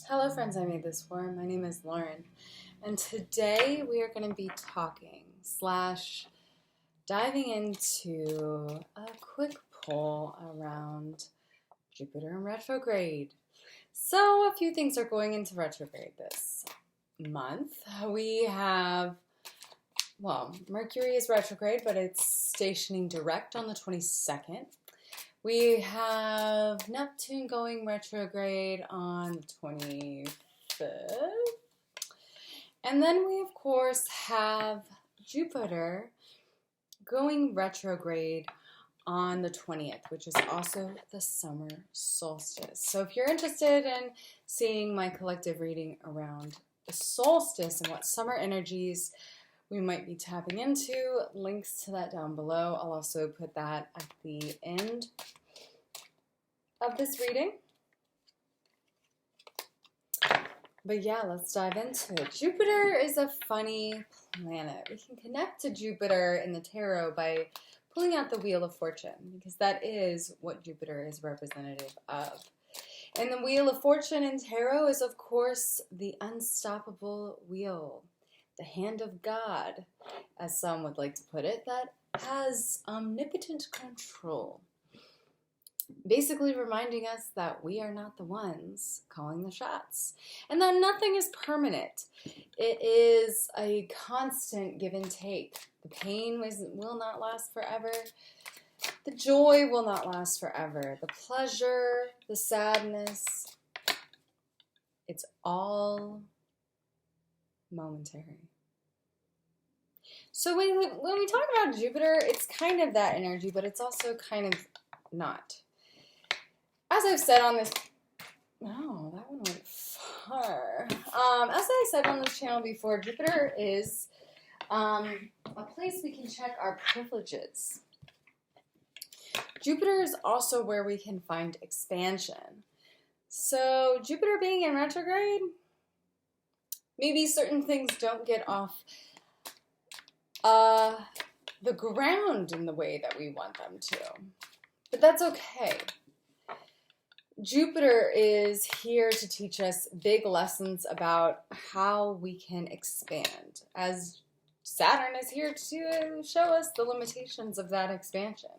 Hello, friends I made this for. My name is Lauren, and today we are going to be talking slash diving into a quick poll around Jupiter in retrograde. So, a few things are going into retrograde this month. We have, Mercury is retrograde, but it's stationing direct on the 22nd. We have Neptune going retrograde on the 25th. And then we, of course, have Jupiter going retrograde on the 20th, which is also the summer solstice. So if you're interested in seeing my collective reading around the solstice and what summer energies we might be tapping into, links to that down below. I'll also put that at the end of this reading. But yeah, let's dive into it. Jupiter is a funny planet. We can connect to Jupiter in the tarot by pulling out the Wheel of Fortune, because that is what Jupiter is representative of. And the Wheel of Fortune in tarot is, of course, the unstoppable wheel, the hand of God, as some would like to put it, that has omnipotent control. Basically reminding us that we are not the ones calling the shots, and that nothing is permanent. It is a constant give and take. The pain will not last forever. The joy will not last forever. The pleasure, the sadness, it's all momentary. So when we talk about Jupiter, it's kind of that energy, but it's also kind of not. As I've said on this, that one went far. As I said on this channel before, Jupiter is a place we can check our privileges. Jupiter is also where we can find expansion. So Jupiter being in retrograde, maybe certain things don't get off the ground in the way that we want them to. But that's okay. Jupiter is here to teach us big lessons about how we can expand, as Saturn is here to show us the limitations of that expansion.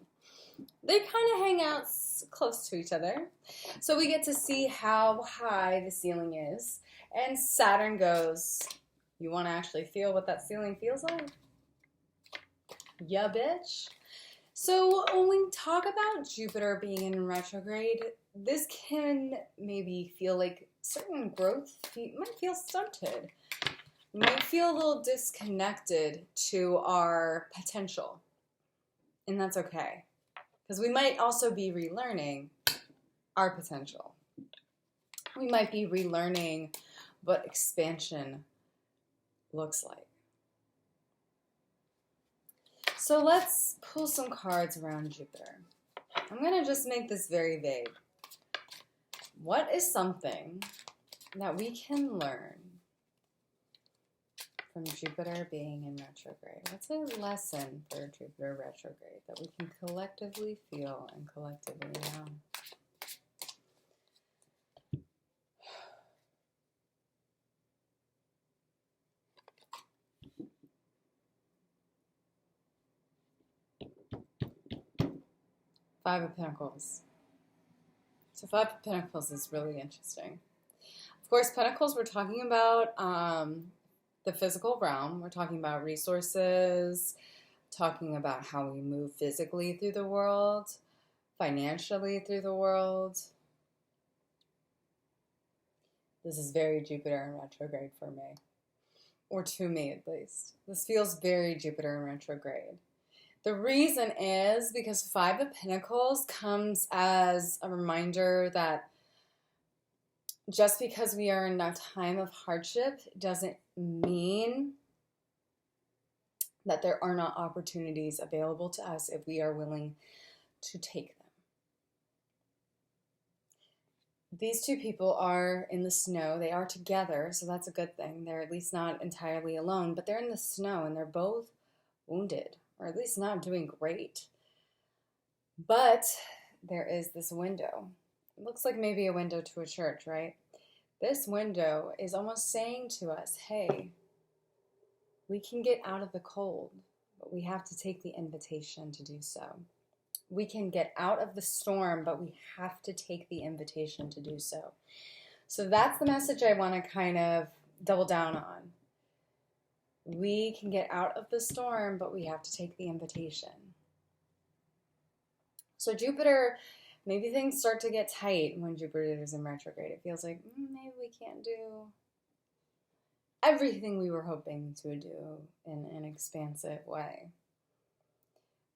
They kind of hang out close to each other, so we get to see how high the ceiling is, and Saturn goes, you want to actually feel what that ceiling feels like? Yeah, bitch. So when we talk about Jupiter being in retrograde, this can maybe feel like certain growth might feel stunted. We might feel a little disconnected to our potential. And that's okay, because we might also be relearning our potential. We might be relearning what expansion looks like. So let's pull some cards around Jupiter. I'm going to just make this very vague. What is something that we can learn from Jupiter being in retrograde? What's a lesson for Jupiter retrograde that we can collectively feel and collectively know? Five of Pentacles. So Five of Pentacles is really interesting. Of course, Pentacles, we're talking about the physical realm. We're talking about resources, talking about how we move physically through the world, financially through the world. This is very Jupiter in retrograde for me, or to me at least. This feels very Jupiter in retrograde. The reason is because Five of Pentacles comes as a reminder that just because we are in a time of hardship doesn't mean that there are not opportunities available to us if we are willing to take them. These two people are in the snow. They are together, so that's a good thing. They're at least not entirely alone, but they're in the snow and they're both wounded, or at least not doing great. But there is this window. It looks like maybe a window to a church, right? This window is almost saying to us, hey, we can get out of the cold, but we have to take the invitation to do so. We can get out of the storm, but we have to take the invitation to do so. So that's the message I want to kind of double down on. We can get out of the storm, but we have to take the invitation. So Jupiter, maybe things start to get tight when Jupiter is in retrograde. It feels like maybe we can't do everything we were hoping to do in an expansive way.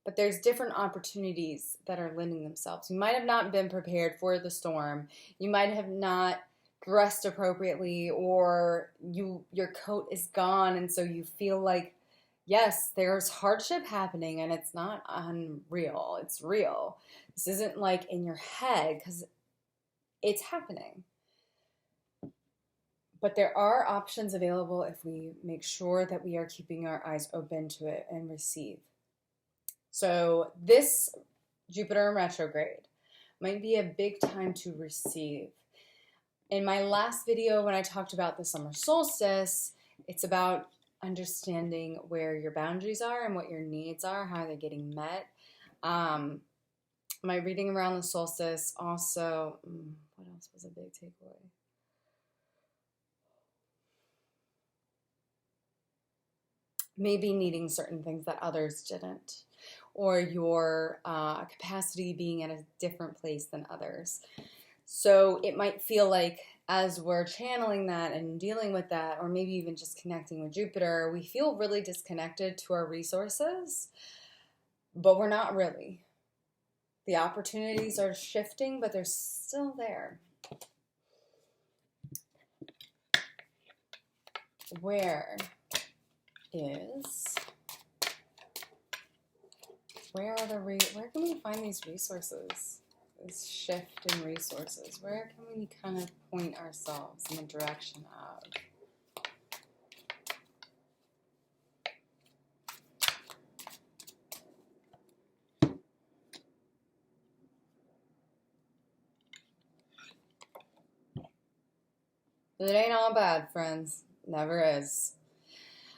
But there's different opportunities that are lending themselves. You might have not been prepared for the storm. You might have not dressed appropriately, or your coat is gone, and so you feel like, yes, there's hardship happening, and it's not unreal. It's real. This isn't like in your head, because it's happening. But there are options available if we make sure that we are keeping our eyes open to it and receive. So this Jupiter in retrograde might be a big time to receive. In my last video, when I talked about the summer solstice, it's about understanding where your boundaries are and what your needs are, how they're getting met. My reading around the solstice also, what else was a big takeaway? Maybe needing certain things that others didn't, or your capacity being at a different place than others. So it might feel like as we're channeling that and dealing with that, or maybe even just connecting with Jupiter, we feel really disconnected to our resources, but we're not really. The opportunities are shifting, but they're still there. Where can we find these resources? This shift in resources. Where can we kind of point ourselves in the direction of? It ain't all bad, friends. Never is.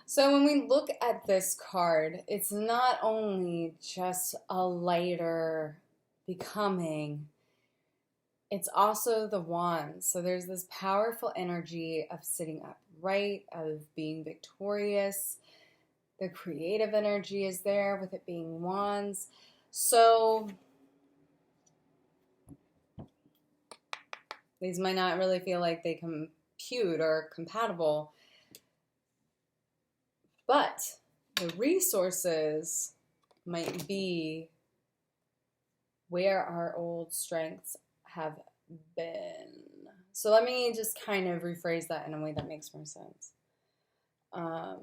So when we look at this card, it's not only just a lighter becoming, it's also the wands. So there's this powerful energy of sitting upright, of being victorious. The creative energy is there with it being wands. So these might not really feel like they compute or compatible, but the resources might be where our old strengths have been. So let me just kind of rephrase that in a way that makes more sense. Don't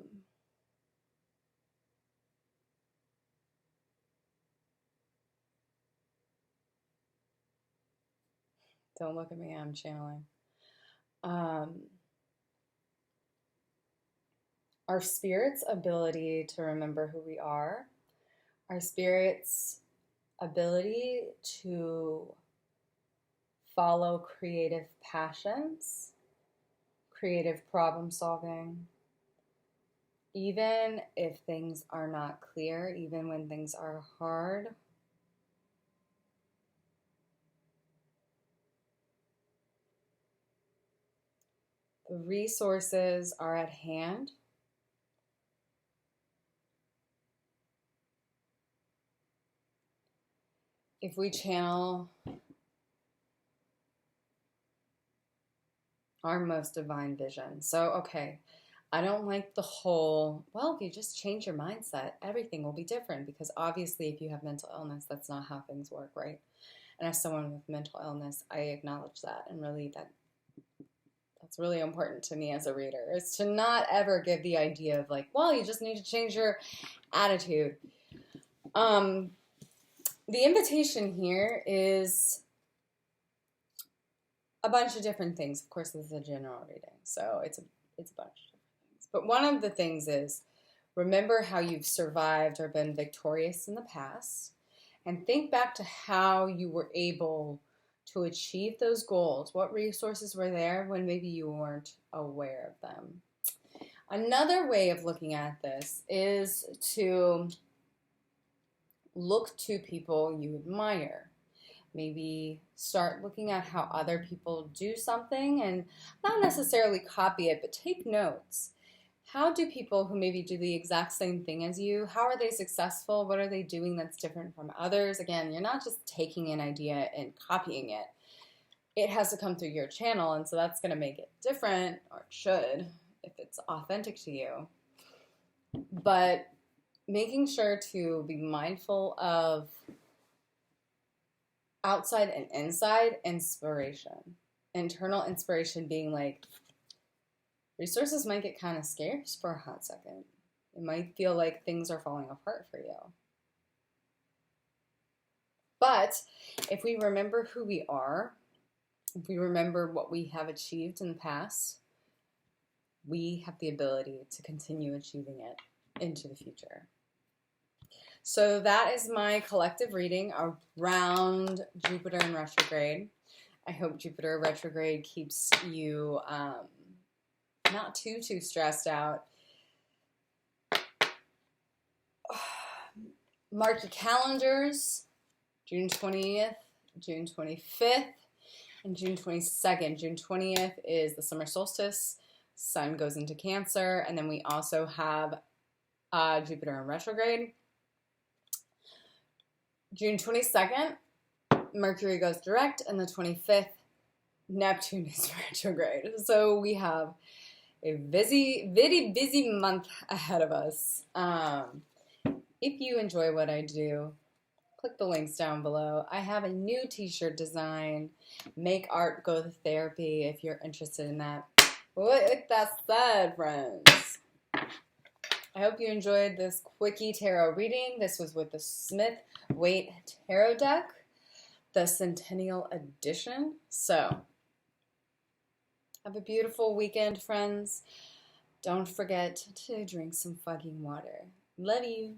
look at me, I'm channeling. Our spirit's ability to remember who we are, our spirit's ability to follow creative passions, creative problem solving, even if things are not clear, even when things are hard. The resources are at hand. If we channel our most divine vision. So, okay, I don't like the whole, well, if you just change your mindset, everything will be different, because obviously if you have mental illness, that's not how things work, right? And as someone with mental illness, I acknowledge that, and really that's really important to me as a reader, is to not ever give the idea of like, well, you just need to change your attitude. The invitation here is a bunch of different things. Of course, this is a general reading, so it's a bunch of different things. But one of the things is, remember how you've survived or been victorious in the past, and think back to how you were able to achieve those goals? What resources were there when maybe you weren't aware of them? Another way of looking at this is to look to people you admire. Maybe start looking at how other people do something and not necessarily copy it, but take notes. How do people who maybe do the exact same thing as you, how are they successful? What are they doing that's different from others? Again, you're not just taking an idea and copying it. It has to come through your channel, and so that's going to make it different, or it should, if it's authentic to you. But making sure to be mindful of outside and inside inspiration. Internal inspiration being like, resources might get kind of scarce for a hot second. It might feel like things are falling apart for you. But if we remember who we are, if we remember what we have achieved in the past, we have the ability to continue achieving it into the future. So that is my collective reading around Jupiter in retrograde. I hope Jupiter retrograde keeps you not too stressed out. Mark your calendars, June 20th, June 25th, and June 22nd. June 20th is the summer solstice. Sun goes into Cancer, and then we also have Jupiter in retrograde. June 22nd, Mercury goes direct, and the 25th, Neptune is retrograde. So we have a very busy month ahead of us. If you enjoy what I do, click the links down below. I have a new t-shirt design, Make Art Go to Therapy, if you're interested in that. With that said, friends, I hope you enjoyed this quickie tarot reading. This was with the Smith-Waite Tarot deck, the Centennial Edition. So, have a beautiful weekend, friends. Don't forget to drink some fucking water. Love you.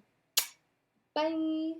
Bye.